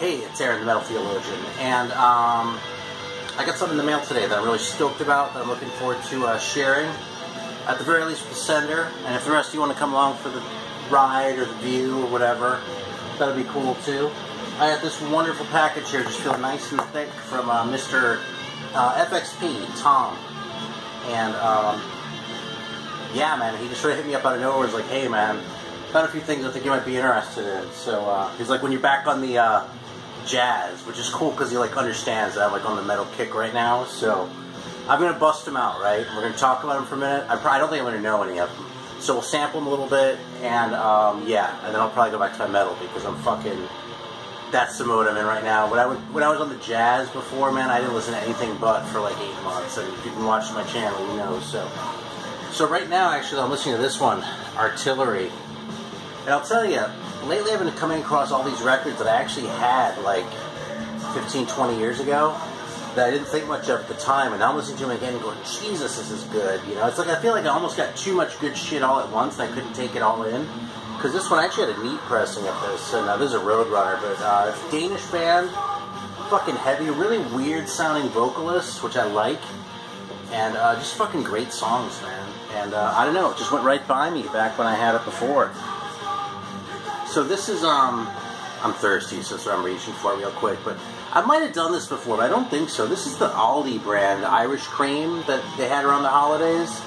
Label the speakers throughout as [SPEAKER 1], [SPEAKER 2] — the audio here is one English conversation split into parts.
[SPEAKER 1] Hey, it's Aaron, the Metal Theologian, and I got something in the mail today that I'm really stoked about, that I'm looking forward to sharing, at the very least with the sender, and if the rest of you want to come along for the ride or the view or whatever, that'll be cool too. I got this wonderful package here, just feeling nice and thick, from Mr. FXP, Tom, and yeah, man, he just sort of hit me up out of nowhere. He's like, hey, man, found a few things I think you might be interested in. So he's like, when you're back on the jazz, which is cool because he like understands that I'm like on the metal kick right now. So I'm gonna bust him out, right? We're gonna talk about him for a minute. I don't think I'm gonna know any of them. So we'll sample him a little bit, and yeah, and then I'll probably go back to my metal because I'm fucking. That's the mode I'm in right now. When I was on the jazz before, man, I didn't listen to anything but for like 8 months. And if you've been watching my channel, you know. So right now, actually, I'm listening to this one, Artillery. And I'll tell you, lately I've been coming across all these records that I actually had like 15, 20 years ago that I didn't think much of at the time, and now I'm listening to them again and going, Jesus, this is good. You know, it's like I feel like I almost got too much good shit all at once and I couldn't take it all in. Because this one, I actually had a neat pressing of this, and this is a Roadrunner, but it's a Danish band, fucking heavy, really weird sounding vocalists, which I like, and just fucking great songs, man. And I don't know, it just went right by me back when I had it before. So this is, I'm thirsty, so I'm reaching for it real quick, but I might have done this before, but I don't think so. This is the Aldi brand Irish Cream that they had around the holidays,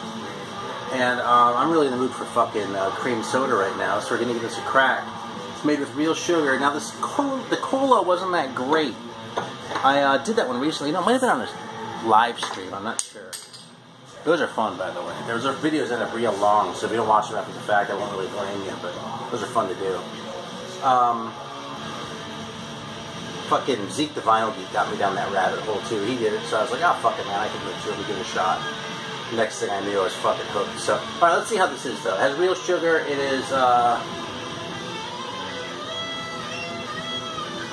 [SPEAKER 1] and I'm really in the mood for fucking cream soda right now, so we're going to give this a crack. It's made with real sugar. Now the cola wasn't that great. I did that one recently. No, it might have been on a live stream, I'm not sure. Those are fun, by the way. Those videos end up real long, so if you don't watch them after the fact, I won't really blame you, but those are fun to do. Fucking Zeke the Vinyl Geek got me down that rabbit hole, too. He did it, so I was like, oh, fuck it, man, I can do it too. Let me give it a shot. Next thing I knew, I was fucking hooked. So, alright, let's see how this is, though. It has real sugar. It is,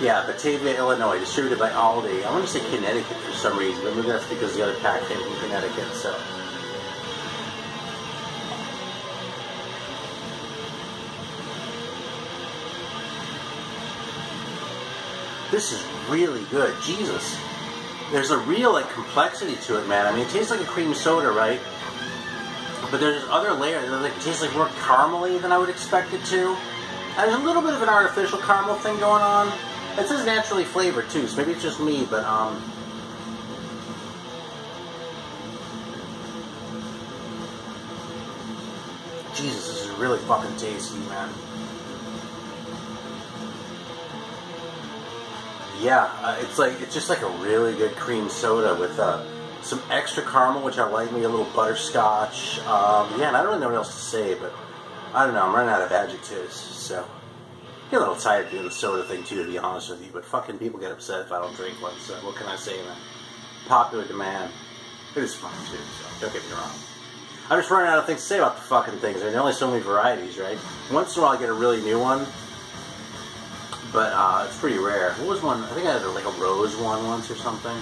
[SPEAKER 1] yeah, Batavia, Illinois, distributed by Aldi. I want to say Connecticut for some reason, but maybe that's because the other pack came from Connecticut, so. This is really good. Jesus. There's a real, like, complexity to it, man. I mean, it tastes like a cream soda, right? But there's other layers. Like, it tastes like more caramely than I would expect it to. And there's a little bit of an artificial caramel thing going on. It says naturally flavored, too, so maybe it's just me, but, Jesus, this is really fucking tasty, man. Yeah, it's just like a really good cream soda with some extra caramel, which I like, maybe a little butterscotch. Yeah, and I don't really know what else to say, but I don't know, I'm running out of adjectives, so. I get a little tired doing the soda thing too, to be honest with you, but fucking people get upset if I don't drink one, so what can I say, man? Popular demand. It is fun too, so don't get me wrong. I'm just running out of things to say about the fucking things. I mean, there are only so many varieties, right? Once in a while I get a really new one, but it's pretty rare. What was one? I think I had like a rose one once or something.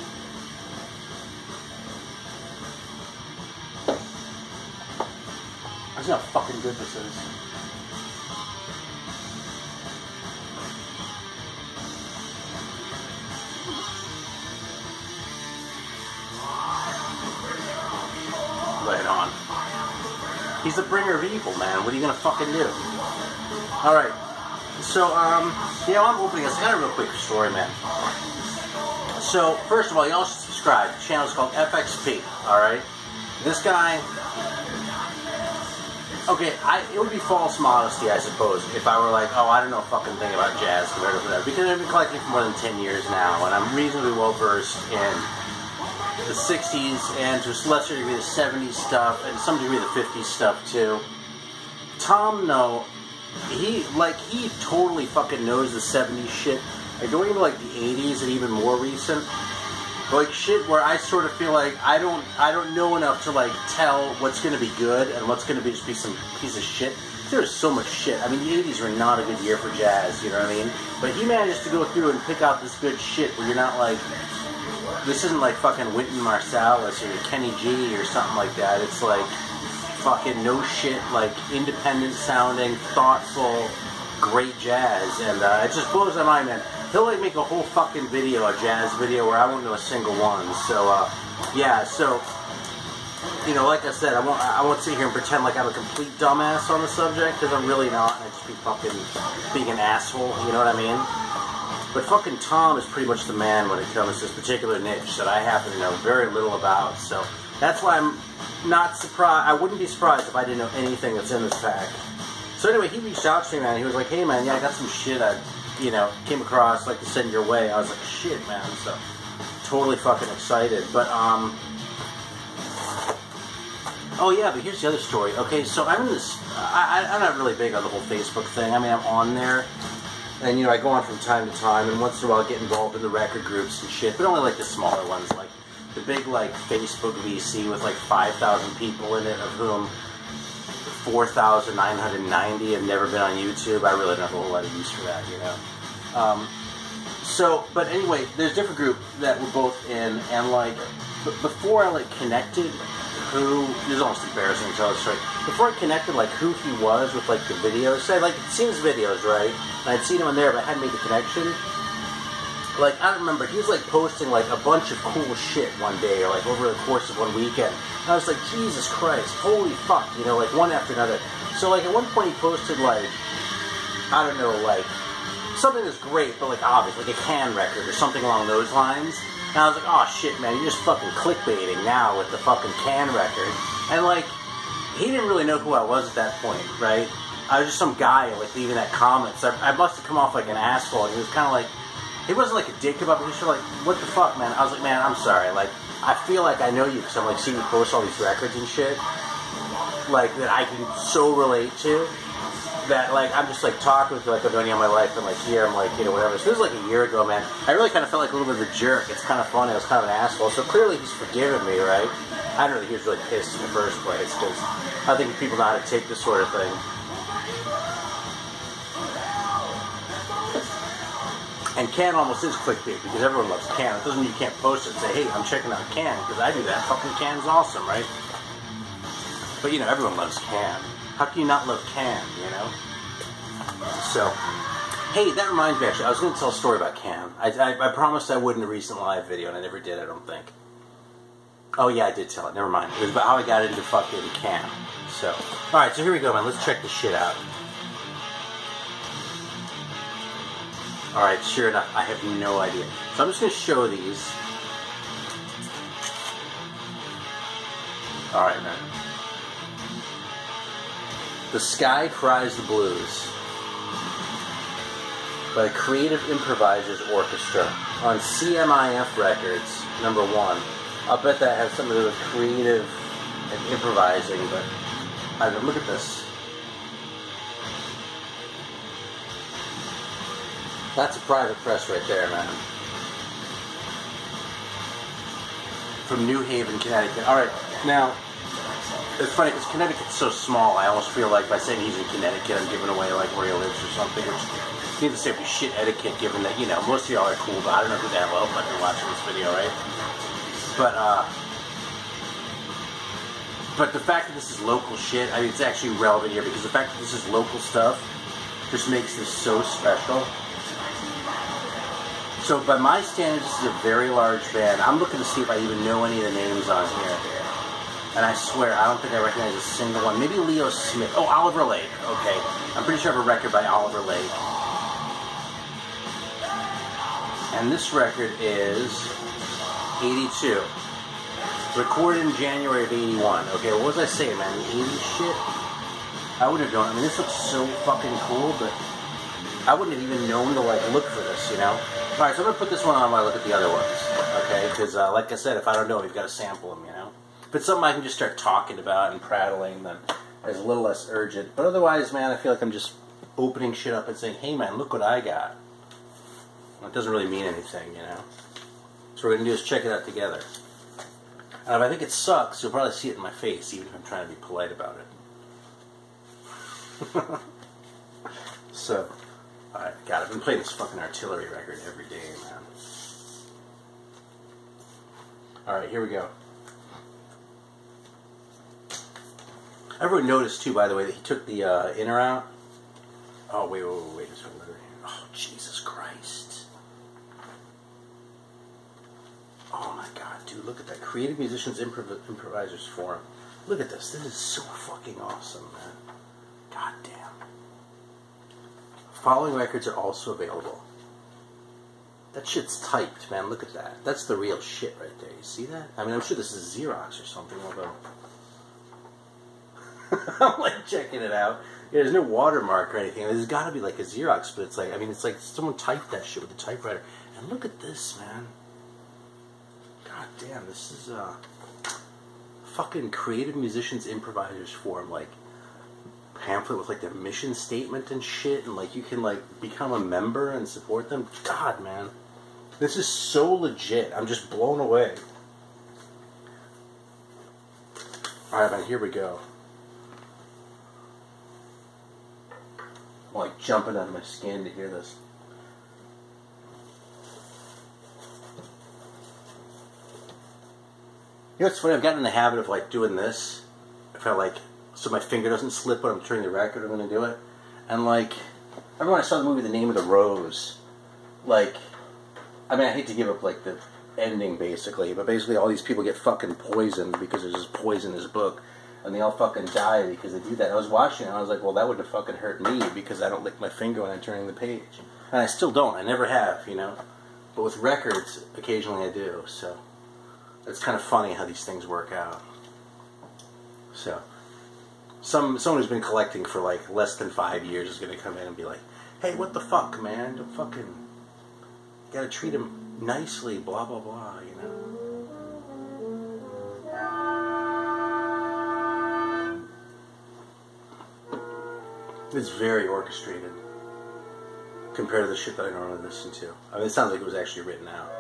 [SPEAKER 1] I see how fucking good this is. Right on. He's the bringer of evil, man. What are you gonna fucking do? Alright. So, yeah, I'm opening this. I got a real quick story, man. So, first of all, you all should subscribe. The channel is called FXP, alright? This guy... Okay, it would be false modesty, I suppose, if I were like, oh, I don't know a fucking thing about jazz compared to whatever. Because I've been collecting for more than 10 years now, and I'm reasonably well-versed in the 60s, and to a lesser degree the 70s stuff, and to some degree the 50s stuff, too. Tom, no... He totally fucking knows the 70s shit. Like, going into, like, the 80s and even more recent. Like, shit where I sort of feel like I don't know enough to, like, tell what's gonna be good and what's gonna be just be some piece of shit. There's so much shit. I mean, the 80s were not a good year for jazz, you know what I mean? But he manages to go through and pick out this good shit where you're not, like... This isn't, like, fucking Wynton Marsalis or Kenny G or something like that. It's, like... fucking no shit, like independent sounding, thoughtful, great jazz, and it just blows my mind, man. he'll like make a whole fucking video, a jazz video, where I won't know a single one. So, yeah, so, you know, like I said, I won't sit here and pretend like I'm a complete dumbass on the subject, because I'm really not, and I just be fucking being an asshole, you know what I mean? But fucking Tom is pretty much the man when it comes to this particular niche that I happen to know very little about, so that's why I'm not surprised. I wouldn't be surprised if I didn't know anything that's in this pack. So anyway, he reached out to me, man. He was like, hey, man, yeah, I got some shit I, you know, came across, like, to send your way. I was like, shit, man. So, totally fucking excited. But, oh, yeah, but here's the other story. Okay, so I'm in this, I'm not really big on the whole Facebook thing. I mean, I'm on there, and, you know, I go on from time to time, and once in a while I get involved in the record groups and shit, but only, like, the smaller ones, like the big, like, Facebook VC with, like, 5,000 people in it, of whom 4,990 have never been on YouTube. I really don't have a whole lot of use for that, you know. So, but anyway, there's a different group that we're both in, and like, before I like connected who, this is almost embarrassing to tell this story, before I connected like who he was with like the videos, so I'd like seen his videos, right, and I'd seen him in there, but I hadn't made the connection. Like, I don't remember, he was like posting like a bunch of cool shit one day, or like over the course of one weekend. And I was like, Jesus Christ, holy fuck, you know, like one after another. So like at one point he posted like, I don't know, like something that's great, but like obvious, like a Can record or something along those lines. And I was like, oh shit, man, you're just fucking clickbaiting now with the fucking Can record. And like, he didn't really know who I was at that point, right? I was just some guy like leaving that comment. So I must have come off like an asshole. And he was kind of like, he wasn't like a dick about it. He was just like, what the fuck, man? I was like, man, I'm sorry. Like, I feel like I know you because I'm like seeing you post all these records and shit. Like, that I can so relate to. That, like, I'm just like talking with you like I've known you all my life. And like, here, I'm like, you know, whatever. So this was like a year ago, man. I really kind of felt like a little bit of a jerk. It's kind of funny. I was kind of an asshole. So clearly he's forgiven me, right? I don't know that he was really pissed in the first place. Because I think people know how to take this sort of thing. And Can almost is clickbait because everyone loves Can. It doesn't mean you can't post it and say, hey, I'm checking out Can, because I do that. Fucking Can's awesome, right? But, you know, everyone loves Can. How can you not love Can, you know? So, hey, that reminds me, actually, I was going to tell a story about Can. I promised I would in a recent live video, and I never did, I don't think. Oh, yeah, I did tell it. Never mind. It was about how I got into fucking Can. So, alright, so here we go, man. Let's check this shit out. Alright, sure enough, I have no idea. So I'm just going to show these. Alright, man. The Sky Cries the Blues by Creative Improvisers Orchestra on CMIF Records, #1. I'll bet that has something to do with creative and improvising, but I don't know, look at this. That's a private press right there, man. From New Haven, Connecticut. Alright, now, it's funny because Connecticut's so small, I almost feel like by saying he's in Connecticut, I'm giving away like where he lives or something, which needless to say would be shit etiquette given that, you know, most of y'all are cool, but I don't know who the hell else might be watching this video, right? But the fact that this is local shit, I mean, it's actually relevant here because the fact that this is local stuff just makes this so special. So by my standards, this is a very large band. I'm looking to see if I even know any of the names on here. And I swear, I don't think I recognize a single one. Maybe Leo Smith. Oh, Oliver Lake. Okay. I'm pretty sure I have a record by Oliver Lake. And this record is 82. Recorded in January of 81. Okay, what was I saying, man? The 80s shit? I would have known. I mean, this looks so fucking cool, but I wouldn't have even known to, like, look for this, you know? Alright, so I'm going to put this one on while I look at the other ones, okay? Because, like I said, if I don't know, we've got to sample them, you know? If it's something I can just start talking about and prattling, then it's a little less urgent. But otherwise, man, I feel like I'm just opening shit up and saying, hey, man, look what I got. Well, it doesn't really mean anything, you know? So what we're going to do is check it out together. And if I think it sucks, you'll probably see it in my face, even if I'm trying to be polite about it. So... Alright, God, I've been playing this fucking Artillery record every day, man. Alright, here we go. Everyone noticed, too, by the way, that he took the inner out. Oh, wait. Oh, Jesus Christ. Oh my god, dude, look at that. Creative Musicians Improvisers Forum. Look at this. This is so fucking awesome, man. God damn. Following records are also available. That shit's typed, man. Look at that. That's the real shit right there. You see that? I mean, I'm sure this is Xerox or something, although... I'm like checking it out. Yeah, there's no watermark or anything. There's got to be like a Xerox, but it's like, I mean, it's like someone typed that shit with a typewriter. And look at this, man. God damn, this is fucking Creative Musicians Improvisers Forum, like pamphlet with like their mission statement and shit, and like you can like become a member and support them. God, man, this is so legit. I'm just blown away. All right, man, here we go. I'm like jumping out of my skin to hear this. You know what's funny? I've gotten in the habit of like doing this. If I like, so my finger doesn't slip when I'm turning the record, I'm going to do it. And like, I remember when I saw the movie The Name of the Rose. Like, I mean, I hate to give up like the ending basically, but basically all these people get fucking poisoned because there's this poisonous book. And they all fucking die because they do that. And I was watching it and I was like, well, that wouldn't have fucking hurt me because I don't lick my finger when I'm turning the page. And I still don't. I never have, you know. But with records, occasionally I do, so... It's kind of funny how these things work out. So, someone who's been collecting for like less than 5 years is going to come in and be like, hey, what the fuck, man? Don't fucking... You gotta treat him nicely, blah, blah, blah, you know? It's very orchestrated compared to the shit that I normally listen to. I mean, it sounds like it was actually written out.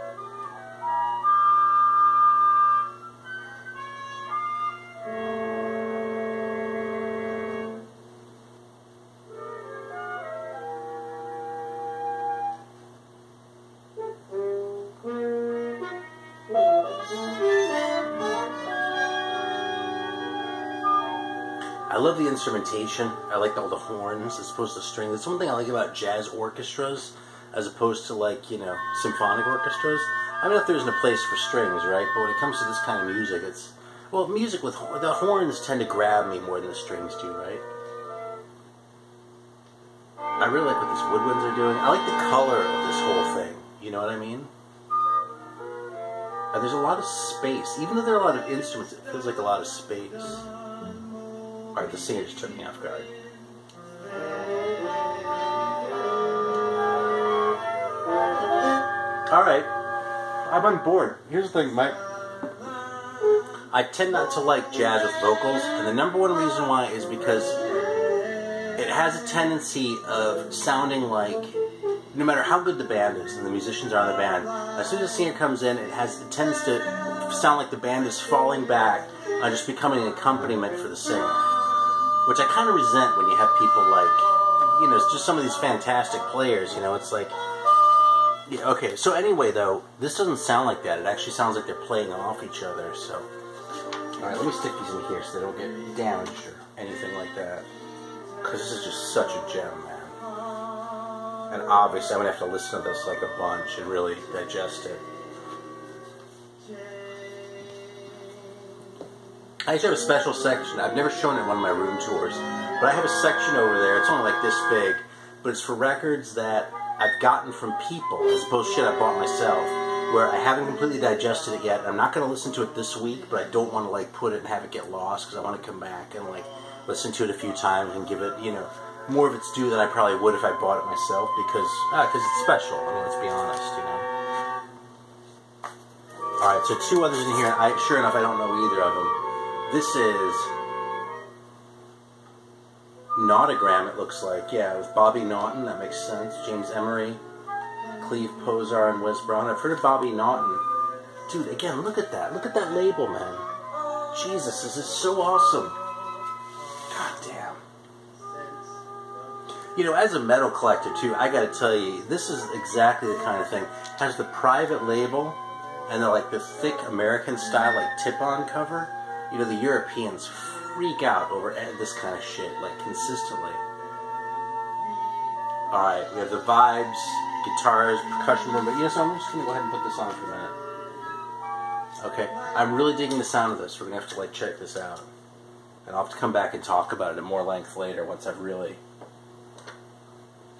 [SPEAKER 1] I love the instrumentation. I like all the horns as opposed to strings. That's one thing I like about jazz orchestras as opposed to like, you know, symphonic orchestras. I don't know if there's a place for strings, right? But when it comes to this kind of music, it's... Well, music with... The horns tend to grab me more than the strings do, right? I really like what these woodwinds are doing. I like the color of this whole thing. You know what I mean? And there's a lot of space. Even though there are a lot of instruments, it feels like a lot of space. Alright, the singer just took me off guard. Alright, I'm on board. Here's the thing, Mike. I tend not to like jazz with vocals, and the number one reason why is because it has a tendency of sounding like, no matter how good the band is, and the musicians are in the band, as soon as the singer comes in, it tends to sound like the band is falling back on just becoming an accompaniment for the singer. Which I kind of resent when you have people like, you know, it's just some of these fantastic players, you know, it's like, yeah, okay, so anyway though, this doesn't sound like that. It actually sounds like they're playing off each other, so. Alright, let me stick these in here so they don't get damaged or anything like that. Because this is just such a gem, man. And obviously I'm going to have to listen to this like a bunch and really digest it. I actually have a special section. I've never shown it in one of my room tours, but I have a section over there. It's only like this big, but it's for records that I've gotten from people as opposed to shit I bought myself, where I haven't completely digested it yet. I'm not going to listen to it this week, but I don't want to like put it and have it get lost because I want to come back and like listen to it a few times and give it, you know, more of its due than I probably would if I bought it myself because it's special. I mean, let's be honest, you know. All right, so two others in here. Sure enough, I don't know either of them. This is Naughtogram, it looks like. Yeah, with Bobby Naughton, that makes sense. James Emery, Cleve Posar, and Wes Brown. I've heard of Bobby Naughton. Dude, again, look at that. Look at that label, man. Jesus, this is so awesome. God damn. You know, as a metal collector, too, I gotta tell you, this is exactly the kind of thing. It has the private label, and like the thick American style, like tip-on cover. You know, the Europeans freak out over this kind of shit, like, consistently. Alright, we have the vibes, guitars, percussion, but you know, so I'm just going to go ahead and put this on for a minute. Okay, I'm really digging the sound of this. We're gonna have to like check this out, and I'll have to come back and talk about it at more length later once I've really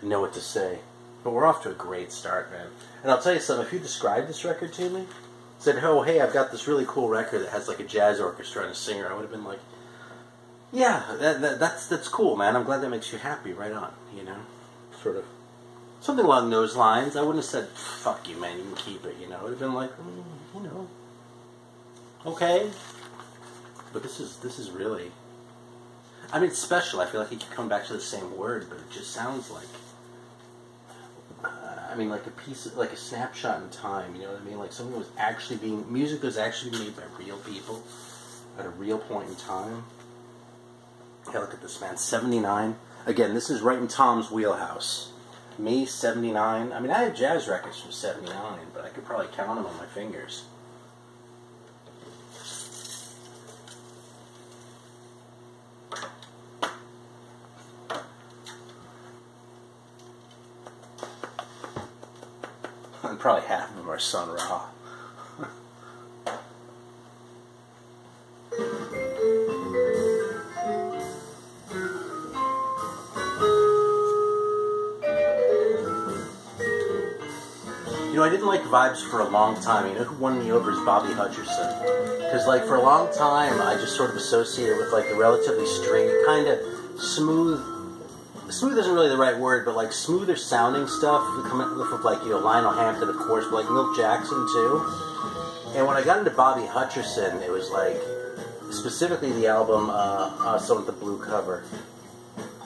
[SPEAKER 1] know what to say. But we're off to a great start, man. And I'll tell you something. If you described this record to me, said, "Oh, hey, I've got this really cool record that has like a jazz orchestra and a singer," I would have been like, "Yeah, that's cool, man. I'm glad that makes you happy. Right on, you know, sort of something along those lines." I wouldn't have said, "Fuck you, man. You can keep it." You know, it would have been like, you know, okay. But this is really, I mean, it's special. I feel like you could come back to the same word, but it just sounds like, I mean, like a piece of, like a snapshot in time, you know what I mean? Like something was actually being, music was actually made by real people at a real point in time. Yeah, look at this, man. 79. Again, this is right in Tom's wheelhouse. Me, 79. I mean, I have jazz records from 79, but I could probably count them on my fingers. And probably half of them are Sun Ra. You know, I didn't like Vibes for a long time. You know who won me over is Bobby Hutcherson. Because, like, for a long time, I just sort of associated with, like, the relatively straight, kind of smooth isn't really the right word, but like smoother sounding stuff, coming with like, you know, Lionel Hampton, of course, but like Milt Jackson too. And when I got into Bobby Hutcherson, it was like, specifically the album, Someone with the Blue Cover.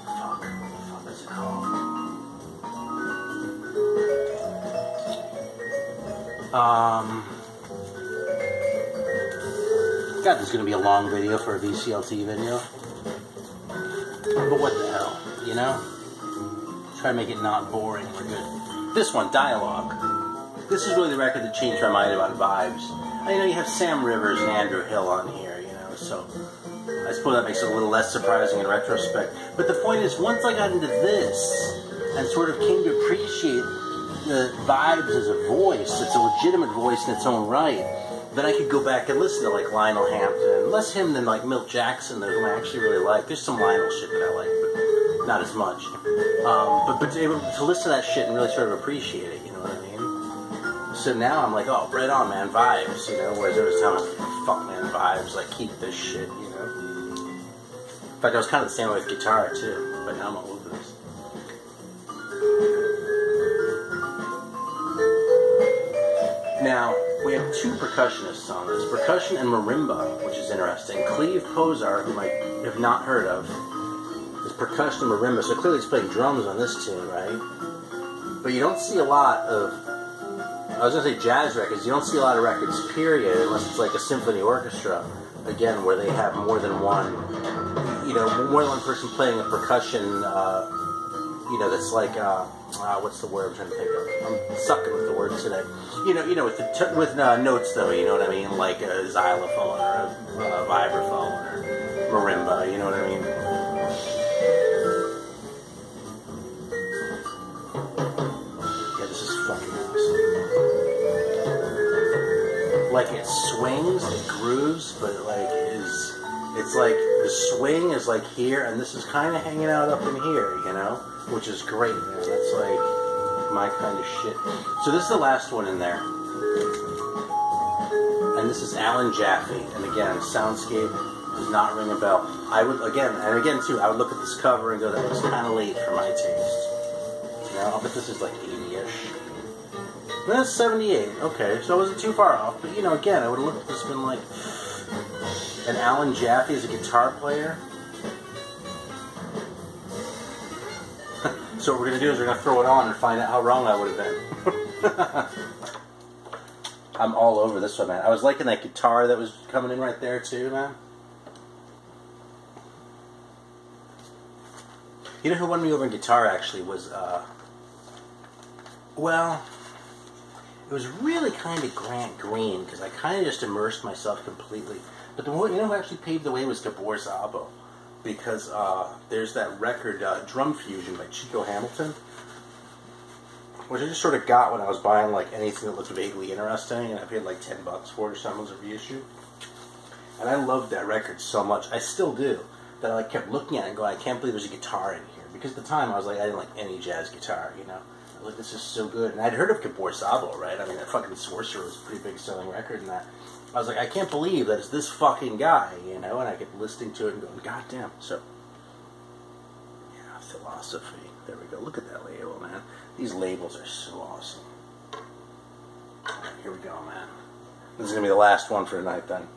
[SPEAKER 1] Fuck, what the fuck is it called? God, there's gonna be a long video for a VCLT video. But what the hell? You know? Try to make it not boring. We're good. This one, Dialogue. This is really the record that changed my mind about Vibes. You know, you have Sam Rivers and Andrew Hill on here, you know, so I suppose that makes it a little less surprising in retrospect. But the point is, once I got into this and sort of came to appreciate the Vibes as a voice, it's a legitimate voice in its own right, then I could go back and listen to like Lionel Hampton, less him than like Milt Jackson, whom I actually really like. There's some Lionel shit that I like, but not as much. But to listen to that shit and really sort of appreciate it, you know what I mean? So now I'm like, oh, right on, man, Vibes, you know. Whereas there was time like, fuck, man, Vibes, like keep this shit, you know. In fact, I was kind of the same way with guitar too, but now I'm all over this. Now, we have two percussionists on this, percussion and marimba, which is interesting. Cleve Posar, whom I have not heard of, is percussion and marimba, so clearly he's playing drums on this tune, right? But you don't see a lot of, I was going to say jazz records, you don't see a lot of records, period, unless it's like a symphony orchestra, again, where they have more than one, you know, more than one person playing a percussion, you know, that's like, what's the word I'm trying to think of? I'm sucking with the words today. You know, with notes though, you know what I mean? Like a xylophone or a vibraphone or marimba, you know what I mean? Yeah, this is fucking awesome. Like it swings, it grooves, but it like it's like the swing is like here, and this is kind of hanging out up in here, you know? Which is great, man. That's like my kind of shit. So this is the last one in there. And this is Alan Jaffe. And again, Soundscape does not ring a bell. I would, again too, I would look at this cover and go, that looks kind of late for my taste. You know, I'll bet this is like 80-ish. That's 78. Okay, so I wasn't too far off. But, you know, again, I would have looked at this and been like, and Alan Jaffe is a guitar player. So what we're going to do is we're going to throw it on and find out how wrong I would have been. I'm all over this one, man. I was liking that guitar that was coming in right there, too, man. You know who won me over in guitar, actually, was, well, it was really kind of Grant Green, because I kind of just immersed myself completely. But you know who actually paved the way was Gabor Szabo. Because there's that record, Drum Fusion by Chico Hamilton. which I just sort of got when I was buying like anything that looked vaguely interesting, and I paid like $10 for it or something as a reissue. And I loved that record so much, I still do, that I like kept looking at it and going, I can't believe there's a guitar in here. Because at the time I was like, I didn't like any jazz guitar, you know. I was like, this is so good. And I'd heard of Gabor Szabo, right? I mean, that fucking Sorcerer was a pretty big selling record, and that I was like, I can't believe that it's this fucking guy, you know. And I kept listening to it and going, God damn. So, yeah, philosophy. There we go. Look at that label, man. These labels are so awesome. Right, here we go, man. This is going to be the last one for tonight, then.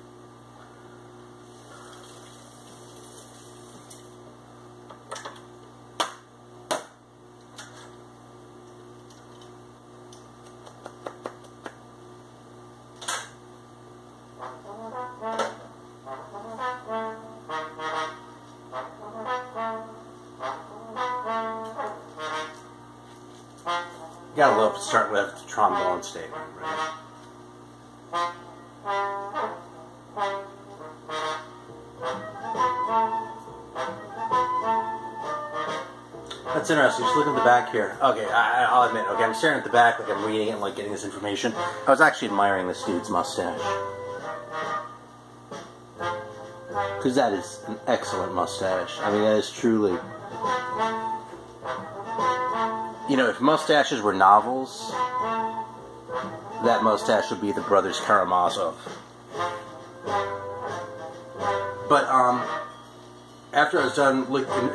[SPEAKER 1] You gotta love to start with the trombone statement, right? That's interesting. Just look at the back here. Okay, I'll admit. Okay, I'm staring at the back like I'm reading it and like getting this information. I was actually admiring this dude's mustache. Because that is an excellent mustache. I mean, that is truly... You know, if mustaches were novels, that mustache would be the Brothers Karamazov. But, after I was done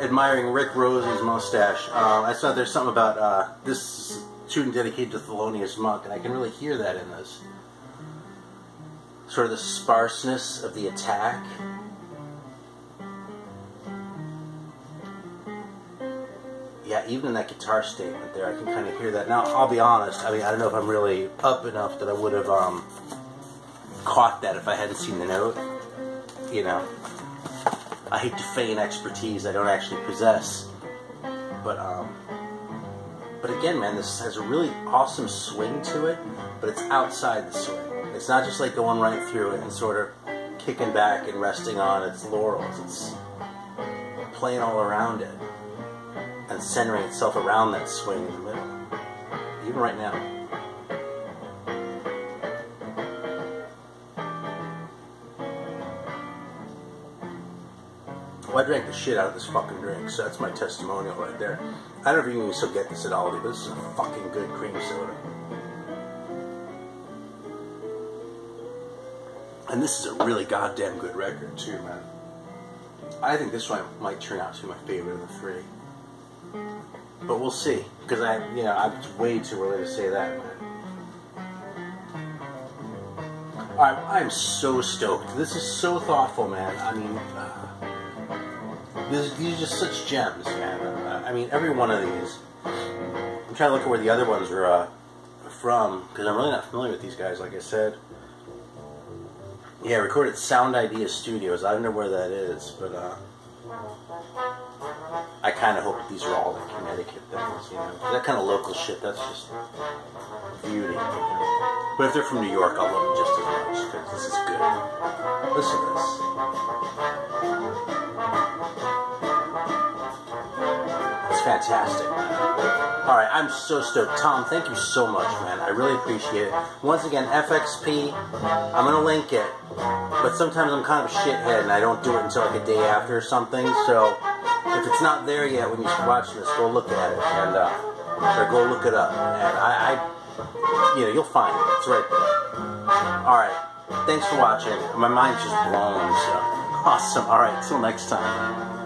[SPEAKER 1] admiring Rick Rose's mustache, I saw there's something about, this tune dedicated to Thelonious Monk, and I can really hear that in this. Sort of the sparseness of the attack. Yeah, even in that guitar statement there, I can kind of hear that. Now, I'll be honest, I mean, I don't know if I'm really up enough that I would have caught that if I hadn't seen the note. You know, I hate to feign expertise I don't actually possess. But again, man, this has a really awesome swing to it, but it's outside the swing. It's not just like going right through it and sort of kicking back and resting on its laurels. It's playing all around it and centering itself around that swing in the middle. Even right now. Well, I drank the shit out of this fucking drink, so that's my testimonial right there. I don't know if you can still get this at Aldi, but this is a fucking good cream soda. And this is a really goddamn good record too, man. I think this one might turn out to be my favorite of the three. But we'll see, because it's way too early to say that, man. Alright, I'm so stoked. This is so thoughtful, man. I mean, these are just such gems, man. I mean, every one of these. I'm trying to look at where the other ones were from, because I'm really not familiar with these guys, like I said. Yeah, recorded at Sound Idea Studios. I don't know where that is, but I kind of hope that these are all like Connecticut things, you know. That kind of local shit, that's just beauty. You know? But if they're from New York, I'll love them just as much, because this is good. Listen to this. It's fantastic, man. Alright, I'm so stoked. Tom, thank you so much, man. I really appreciate it. Once again, FXP, I'm going to link it, but sometimes I'm kind of a shithead and I don't do it until like a day after or something, so if it's not there yet when you're watching this, go look at it, and or go look it up, and you'll find it. It's right there. Alright, thanks for watching. My mind's just blown, so awesome. Alright, till next time.